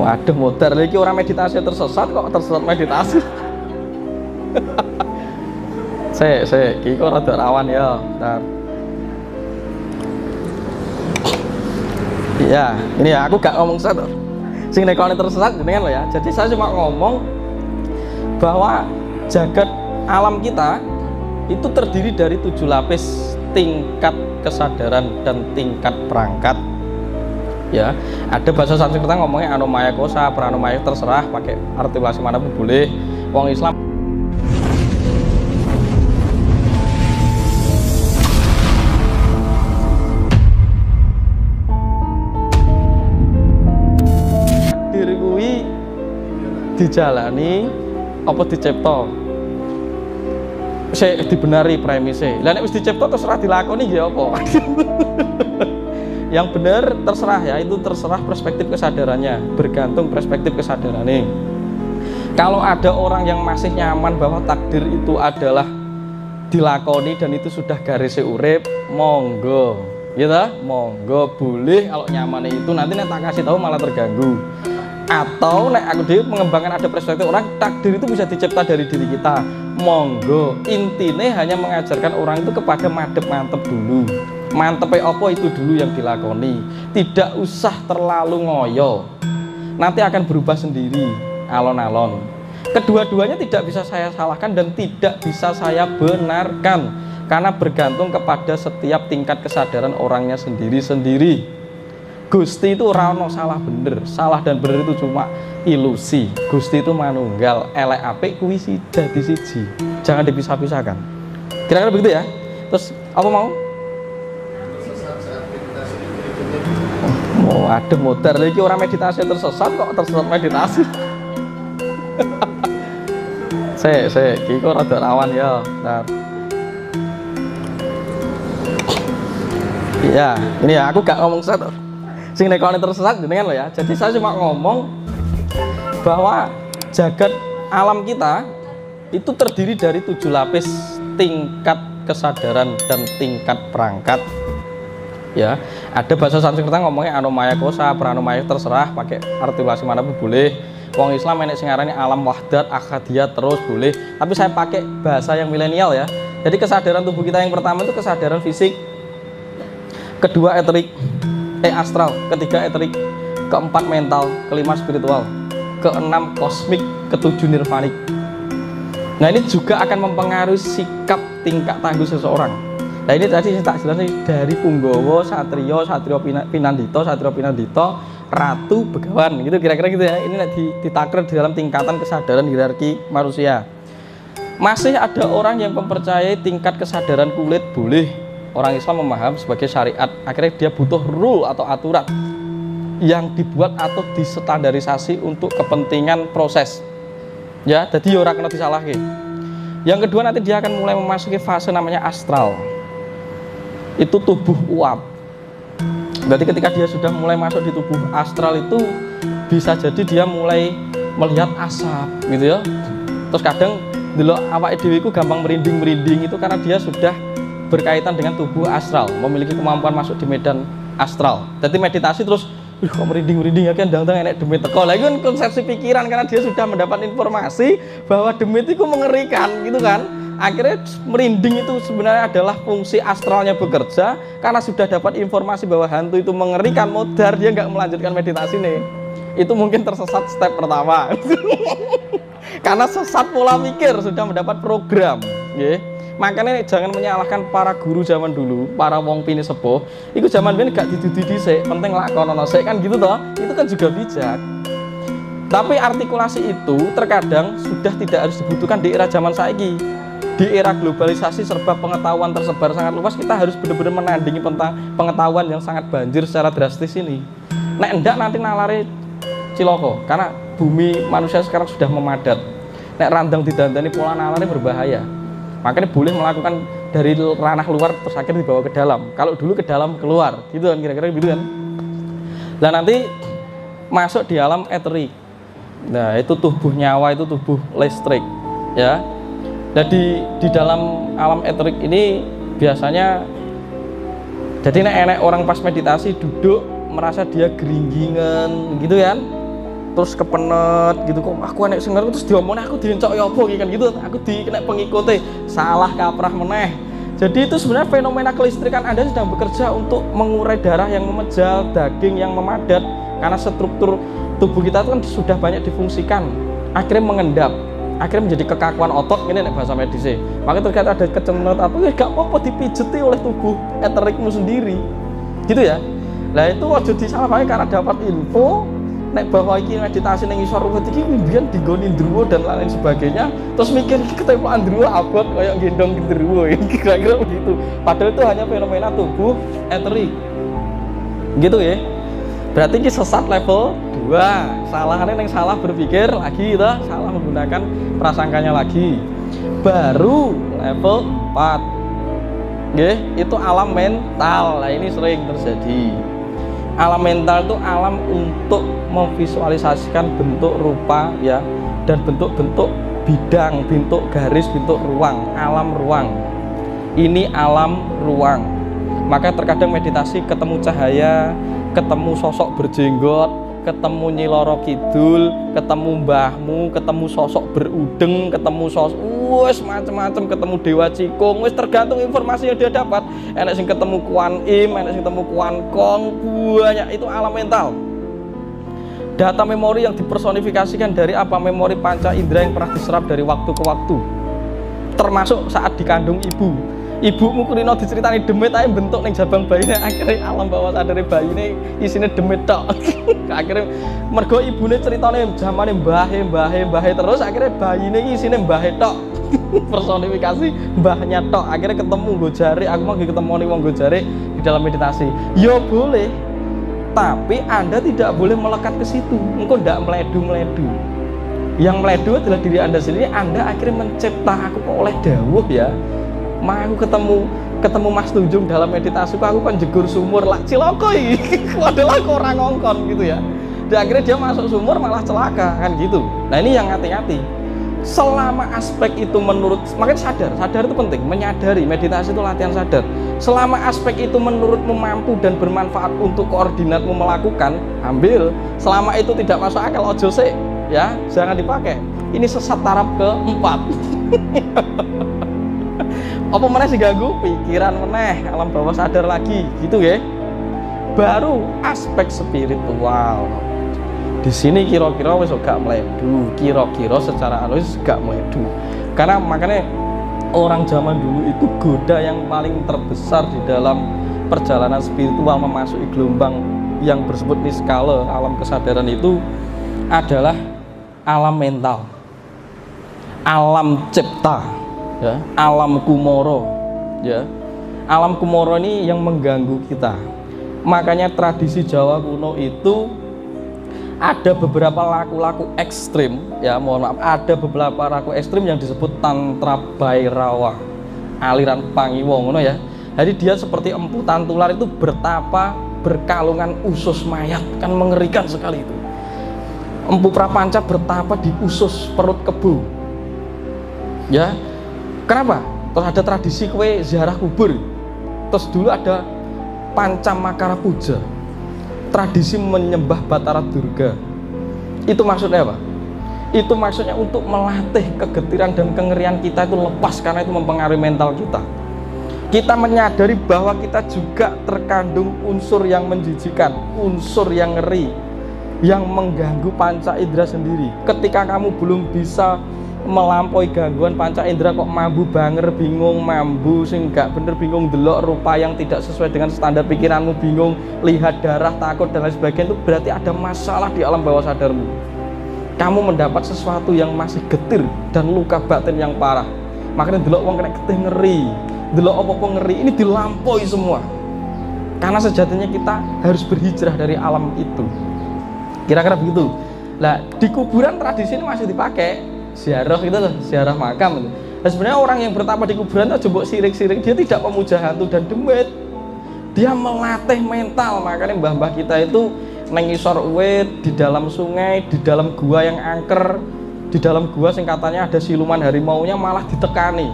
Aduh modar lagi orang meditasi tersesat kok tersesat meditasi. Saya kiko rada rawan ya. Bentar. Iya, ini ya aku gak ngomong satu. Sing nekone tersesat jenengan lo ya. Jadi saya cuma ngomong bahwa jagat alam kita itu terdiri dari 7 lapis tingkat kesadaran dan tingkat perangkat. Ya, ada bahasa Sanskerta ngomongnya anomaya kosa, pranomaya terserah, pakai artikulasi mana pun boleh. Wong Islam diri kuwi dijalani apa dicipta? Saya dibenari premisnya. Lah nek wis dicipta terserah dilakoni ya apa? Yang benar terserah ya, itu terserah perspektif kesadarannya, bergantung perspektif kesadarannya. Kalau ada orang yang masih nyaman bahwa takdir itu adalah dilakoni dan itu sudah garisnya urip, monggo, gitu, monggo boleh. Kalau nyamannya itu nanti nek tak kasih tahu malah terganggu. Atau nek aku dia mengembangkan ada perspektif orang takdir itu bisa dicipta dari diri kita, monggo. Intinya hanya mengajarkan orang itu kepada madep mantep dulu. Mantepnya apa itu dulu yang dilakoni, tidak usah terlalu ngoyo, nanti akan berubah sendiri alon-alon. Kedua-duanya tidak bisa saya salahkan dan tidak bisa saya benarkan karena bergantung kepada setiap tingkat kesadaran orangnya sendiri-sendiri. Gusti itu rano salah bener, salah dan bener itu cuma ilusi. Gusti itu manunggal, elek apik kuwi dadi siji, jangan dipisah-pisahkan. Kira-kira begitu ya. Terus apa mau? Oh, aduh modar lagi orang meditasi tersesat kok tersesat meditasi. saya kiko rada rawan ya. Bentar. Iya, ini ya aku gak ngomong satu. Sing nekone tersesat jenengan lo ya. Jadi saya cuma ngomong bahwa jagat alam kita itu terdiri dari 7 lapis tingkat kesadaran dan tingkat perangkat. Ya, ada bahasa Sanskerta ngomongnya anomaya kosa, pranomaya terserah, pakai artikulasi mana pun boleh. Wong Islam enek sing ngarani alam wahdat, akadiyat terus boleh. Tapi saya pakai bahasa yang milenial ya. Jadi kesadaran tubuh kita yang pertama itu kesadaran fisik, kedua eterik, astral, ketiga eterik, keempat mental, kelima spiritual, keenam kosmik, ketujuh nirvanik. Nah ini juga akan mempengaruhi sikap tingkah tangguh seseorang. Nah ini tadi saya tak jelaskan dari Punggawa, Satrio, Satrio Pinandito, Satrio Pinandito, Ratu, Begawan, gitu kira-kira gitu ya. Ini ditakar di dalam tingkatan kesadaran hierarki manusia. Masih ada orang yang mempercayai tingkat kesadaran kulit boleh orang Islam memaham sebagai syariat. Akhirnya dia butuh rule atau aturan yang dibuat atau distandarisasi untuk kepentingan proses. Ya, jadi orang kena disalahkan. Yang kedua nanti dia akan mulai memasuki fase namanya astral. Itu tubuh uap. Berarti ketika dia sudah mulai masuk di tubuh astral itu bisa jadi dia mulai melihat asap gitu ya. Terus kadang dulu awake dhewe iku gampang merinding-merinding itu karena dia sudah berkaitan dengan tubuh astral, memiliki kemampuan masuk di medan astral. Jadi meditasi terus kok merinding-merinding ya kan dang-dang enek demit teko. Lah itu kan konsepsi pikiran karena dia sudah mendapat informasi bahwa demit itu mengerikan gitu kan. Akhirnya merinding itu sebenarnya adalah fungsi astralnya bekerja karena sudah dapat informasi bahwa hantu itu mengerikan, modar dia nggak melanjutkan meditasi nih. Itu mungkin tersesat step pertama. Karena sesat pola pikir, sudah mendapat program, ya. Makanya jangan menyalahkan para guru zaman dulu, para wong pini sepuh. Itu zaman biyen gak didudi dhisik, penting lakonono sik kan gitu toh. Itu kan juga bijak. Tapi artikulasi itu terkadang sudah tidak harus dibutuhkan di era zaman saiki. Di era globalisasi serba pengetahuan tersebar sangat luas, kita harus benar-benar menandingi pengetahuan yang sangat banjir secara drastis ini. Nek enggak nanti nalare ciloko, karena bumi manusia sekarang sudah memadat. Nek randang didandani pola nalare berbahaya. Makanya boleh melakukan dari ranah luar terus akhirnya dibawa ke dalam. Kalau dulu ke dalam keluar, gitu kan kira-kira gitu kan. Nah nanti masuk di alam eterik. Nah itu tubuh nyawa, itu tubuh listrik, ya. Jadi di dalam alam eterik ini biasanya jadi enek orang pas meditasi duduk merasa dia geringgingan gitu kan. terus kepenet gitu kok aku anek sing terus diomongin aku diencok ya apa kan gitu, aku kena pengikutnya salah kaprah meneh. Jadi itu sebenarnya fenomena kelistrikan Anda sedang bekerja untuk mengurai darah yang memejal, daging yang memadat, karena struktur tubuh kita itu kan sudah banyak difungsikan, akhirnya mengendap, akhirnya menjadi kekakuan otot, ini bahasa medisnya. Maka terkait ada kecemet apa ya gak apa-apa dipijeti oleh tubuh eterikmu sendiri gitu ya. Nah itu wajib disalahkan karena dapat info nek bahwa iki meditasi ning isor ruwet iki mbiyen digoni ndruwo dan lain sebagainya, terus mikir ketempokan ndruwo abot kayak gendong ndruwo iki kira-kira begitu. Padahal itu hanya fenomena tubuh eterik. Gitu ya. Berarti ini sesat level 2. Salahnya yang salah berpikir lagi itu, salah menggunakan prasangkanya lagi. Baru level 4. Nggih, itu alam mental. Nah, ini sering terjadi. Alam mental itu alam untuk memvisualisasikan bentuk rupa ya, dan bentuk-bentuk bidang, bentuk garis, bentuk ruang, alam ruang. Ini alam ruang. Maka terkadang meditasi ketemu cahaya, ketemu sosok berjenggot, ketemu Nyi Loro Kidul, ketemu mbahmu, ketemu sosok berudeng, ketemu sosok wes macam-macam, ketemu Dewa Cikung, wes tergantung informasi yang dia dapat. Enak sing ketemu Kuan Im, enak sing ketemu Kuan Kong, banyak. Itu alam mental. Data memori yang dipersonifikasikan dari apa? Memori panca indera yang pernah diserap dari waktu ke waktu, termasuk saat dikandung ibu. Ibumu kulino diceritani demit aja bentuk ning jabang bayine, akhirnya alam bawah sadar bayine isine demit tok. Akhirnya mergo ibune ceritane zamane mbahe terus akhirnya bayine iki isine mbahe tok. Personifikasi mbahnya tok. Akhirnya ketemu nggo jare, aku mau ketemu ning wong nggo jare di dalam meditasi. Ya boleh. Tapi Anda tidak boleh melekat ke situ. Engko ndak meledu-meledu. Yang meledu adalah diri Anda sendiri. Anda akhirnya mencipta aku kok oleh dawuh ya. Aku ketemu Mas Tunjung dalam meditasi, aku kan jegur sumur lah cilokoi, adalah orang ngongkon gitu ya. Dan akhirnya dia masuk sumur malah celaka kan gitu. Nah ini yang hati-hati. Selama aspek itu menurut, makanya sadar itu penting, menyadari. Meditasi itu latihan sadar. Selama aspek itu menurutmu mampu dan bermanfaat untuk koordinatmu melakukan, ambil. Selama itu tidak masuk akal, ojo sih ya, jangan dipakai. Ini sesat taraf keempat. Apa meneh sih ganggu pikiran meneh, alam bawah sadar lagi gitu ya. Baru aspek spiritual. Di sini kira-kira wis gak meledu, kira-kira secara analis gak meledu. Karena makanya orang zaman dulu itu goda yang paling terbesar di dalam perjalanan spiritual memasuki gelombang yang bersebut niskala, alam kesadaran itu adalah alam mental, alam cipta. Ya, alam kumoro ya, alam kumoro ini yang mengganggu kita. Makanya tradisi Jawa kuno itu ada beberapa laku-laku ekstrim ya, mohon maaf, ada beberapa laku ekstrim yang disebut tantra Bhairawa, aliran Pangiwa ngono ya. Jadi dia seperti empu tantular itu bertapa berkalungan usus mayat, kan mengerikan sekali itu. Empu prapanca bertapa di usus perut kebo ya. Kenapa? Terus ada tradisi kue ziarah kubur. Terus dulu ada Pancamakara Puja, tradisi menyembah Batara Durga. Itu maksudnya apa? Itu maksudnya untuk melatih kegetiran dan kengerian kita itu lepas, karena itu mempengaruhi mental kita. Kita menyadari bahwa kita juga terkandung unsur yang menjijikan, unsur yang ngeri, yang mengganggu panca indera sendiri. Ketika kamu belum bisa melampaui gangguan panca indera kok mambu banger, bingung mambu sing gak bener, bingung delok rupa yang tidak sesuai dengan standar pikiranmu, bingung lihat darah, takut dan lain sebagainya, itu berarti ada masalah di alam bawah sadarmu. Kamu mendapat sesuatu yang masih getir dan luka batin yang parah. Makanya delok wong kena getih ngeri, delok apa-apa ngeri, ini dilampaui semua. Karena sejatinya kita harus berhijrah dari alam itu. Kira-kira begitu. Nah, di kuburan tradisi ini masih dipakai. Ziarah gitu loh, ziarah makam gitu. Nah, sebenarnya orang yang bertapa di kuburan itu coba sirik-sirik, dia tidak memuja hantu dan demit, dia melatih mental. Makanya mbah-mbah kita itu nengisor uwit, di dalam sungai, di dalam gua yang angker, di dalam gua sing katanya ada siluman harimaunya, malah ditekani.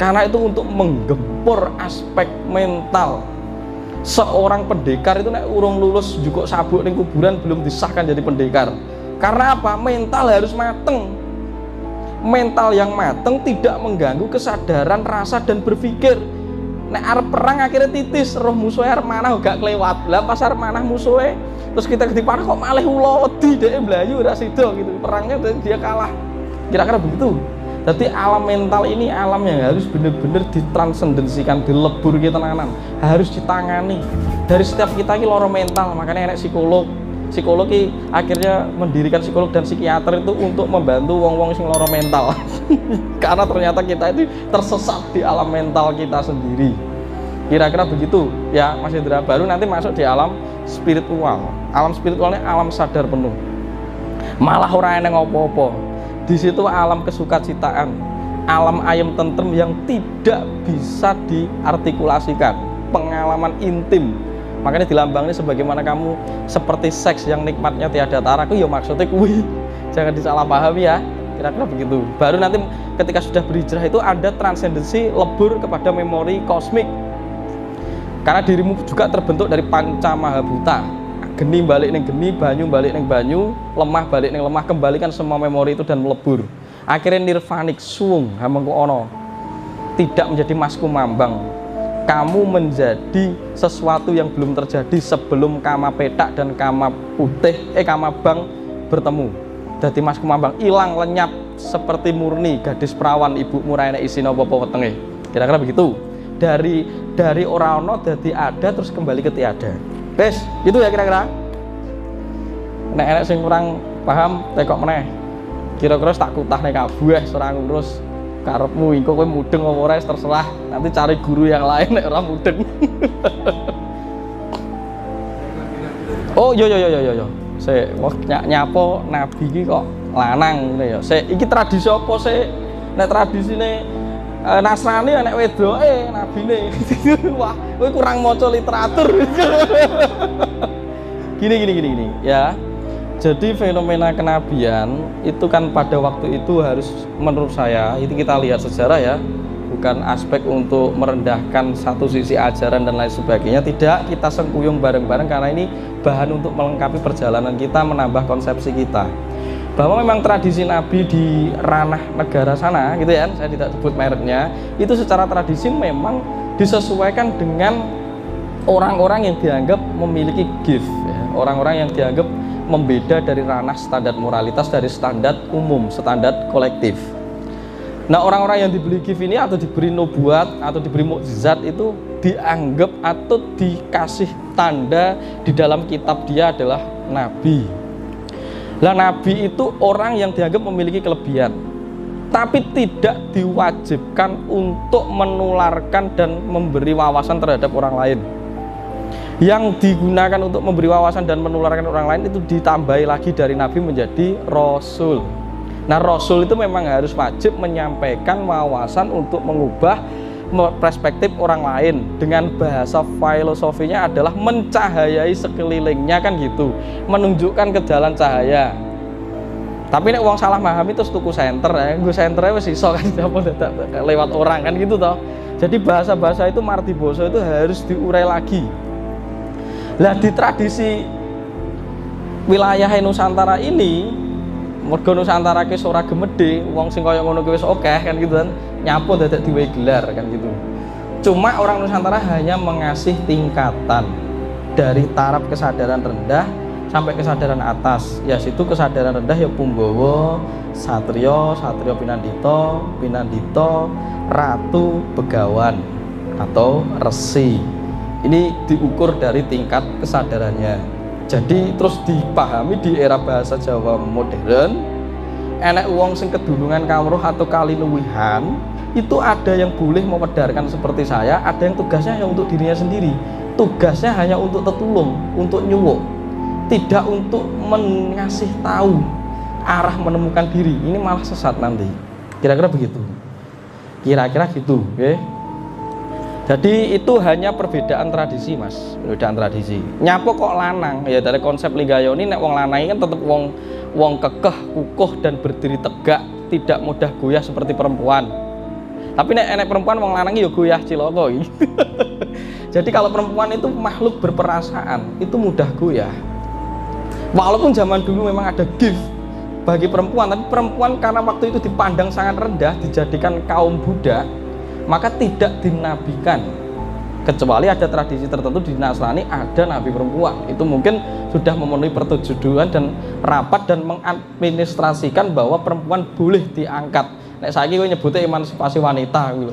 Karena itu untuk menggempur aspek mental. Seorang pendekar itu nek urung lulus juga sabuk ning kuburan belum disahkan jadi pendekar. Karena apa? Mental harus mateng. Mental yang mateng tidak mengganggu kesadaran, rasa, dan berpikir. Nek arep perang akhirnya titis, roh musuhnya arep manah gak kelewat. Lah pas arep manah musuhnya, terus kita dipanah kok malah ulodi dhek mlayu ora sida gitu. Perangnya dia kalah. Kira-kira begitu. Jadi alam mental ini alam yang harus benar-benar ditransendensikan, dilebur kita tenanan, harus ditangani. Dari setiap kita ini loro mental, makanya enek psikolog. Psikolog akhirnya mendirikan psikolog dan psikiater itu untuk membantu wong-wong sing loro mental. Karena ternyata kita itu tersesat di alam mental kita sendiri. Kira-kira begitu ya Mas Indra. Baru nanti masuk di alam spiritual. Alam spiritualnya alam sadar penuh. Malah orang yang ngopo-opo. Di situ alam kesukacitaan, alam ayem tentrem yang tidak bisa diartikulasikan, pengalaman intim. Makanya dilambangnya sebagaimana kamu seperti seks yang nikmatnya tiada tara. Aku ya maksudnya kuwi jangan disalahpahami ya. Kira-kira begitu. Baru nanti ketika sudah berhijrah itu ada transendensi lebur kepada memori kosmik. Karena dirimu juga terbentuk dari panca mahabhuta. Geni balik ning geni, banyu balik ning banyu, lemah balik ning lemah, kembalikan semua memori itu dan melebur. Akhirnya nirvanik, suwung, hamengku ono. Tidak menjadi masku mambang. Kamu menjadi sesuatu yang belum terjadi sebelum kama petak dan kama putih, kama bang bertemu. Jadi mas kumambang hilang lenyap seperti murni gadis perawan ibu murahnya isi nopo wetenge. Kira-kira begitu. Dari ora ono jadi ada terus kembali ke tiada. Wes, itu ya kira-kira. Nek enek sing kurang paham tekok meneh. Kira-kira tak kutah nek kabeh ora ngurus. Karepmu engko kowe mudeng apa ora terserah, nanti cari guru yang lain nek ora mudeng. Oh yo. Sik nyapo nabi iki kok lanang ngene ya. Sik iki tradisi apa sik? Nek tradisine Nasrani nek wedoke nabine. Wah, kowe kurang maca literatur. Gini ya. Jadi fenomena kenabian itu kan pada waktu itu harus menurut saya itu kita lihat sejarah ya, bukan aspek untuk merendahkan satu sisi ajaran dan lain sebagainya, tidak, kita sengkuyung bareng-bareng karena ini bahan untuk melengkapi perjalanan kita, menambah konsepsi kita bahwa memang tradisi Nabi di ranah negara sana gitu ya, saya tidak sebut mereknya, itu secara tradisi memang disesuaikan dengan orang-orang yang dianggap memiliki gift ya, orang-orang yang dianggap membeda dari ranah standar moralitas dari standar umum, standar kolektif. Nah orang-orang yang diberi gift ini atau diberi nubuat atau diberi mukjizat itu dianggap atau dikasih tanda di dalam kitab dia adalah nabi. Lah nabi itu orang yang dianggap memiliki kelebihan, tapi tidak diwajibkan untuk menularkan dan memberi wawasan terhadap orang lain. Yang digunakan untuk memberi wawasan dan menularkan orang lain itu ditambahi lagi dari nabi menjadi rasul. Nah rasul itu memang harus wajib menyampaikan wawasan untuk mengubah perspektif orang lain. Dengan bahasa filosofinya adalah mencahayai sekelilingnya kan gitu, menunjukkan ke jalan cahaya. Tapi nek uang salah memahami terus tuku senter ya, gue senternya wis iso kan lewat orang kan gitu toh. Jadi bahasa-bahasa itu martiboso itu harus diurai lagi. Lah di tradisi wilayah Nusantara ini, mergo Nusantara ki ora gemede, wong sing kaya ngono ki wis akeh kan gitu kan, nyapu dadak diwehi gelar kan gitu. Cuma orang Nusantara hanya mengasih tingkatan dari taraf kesadaran rendah sampai kesadaran atas. Ya situ kesadaran rendah ya Punggawa, Satrio, Satrio Pinandito, Pinandito, Ratu, Begawan atau Resi. Ini diukur dari tingkat kesadarannya. Jadi terus dipahami di era bahasa Jawa modern, enek wong sing kedulungan kawruh atau kalinuwihan, itu ada yang boleh mewedarkan seperti saya, ada yang tugasnya hanya untuk dirinya sendiri. Tugasnya hanya untuk tetulung, untuk nyuwuk, tidak untuk mengasih tahu arah menemukan diri. Ini malah sesat nanti. Kira-kira begitu. Kira-kira gitu, oke? Jadi itu hanya perbedaan tradisi mas, perbedaan tradisi. Nyapo kok lanang, ya dari konsep Linggayoni nek wong lanang kan tetap wong kekeh, kukuh dan berdiri tegak, tidak mudah goyah seperti perempuan. Tapi nek perempuan wong lanang ya goyah ciloko. Jadi kalau perempuan itu makhluk berperasaan, itu mudah goyah. Walaupun zaman dulu memang ada gift bagi perempuan, tapi perempuan karena waktu itu dipandang sangat rendah, dijadikan kaum budak, maka tidak dinabikan. Kecuali ada tradisi tertentu di Nasrani ada nabi perempuan, itu mungkin sudah memenuhi persetujuan dan rapat dan mengadministrasikan bahwa perempuan boleh diangkat. Nek saiki kowe nyebutnya emansipasi wanita gitu.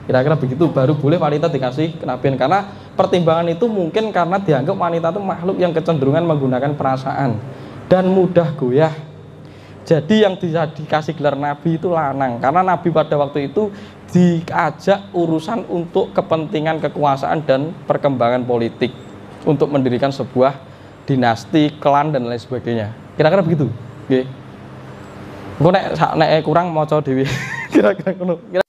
Kira-kira begitu, baru boleh wanita dikasih kenabian. Karena pertimbangan itu mungkin karena dianggap wanita itu makhluk yang kecenderungan menggunakan perasaan dan mudah goyah. Jadi yang dikasih gelar nabi itu lanang, karena nabi pada waktu itu diajak urusan untuk kepentingan kekuasaan dan perkembangan politik, untuk mendirikan sebuah dinasti, klan dan lain sebagainya. Kira-kira begitu. Nggih. Engko nek kurang maca dhewe. Kira-kira ngono.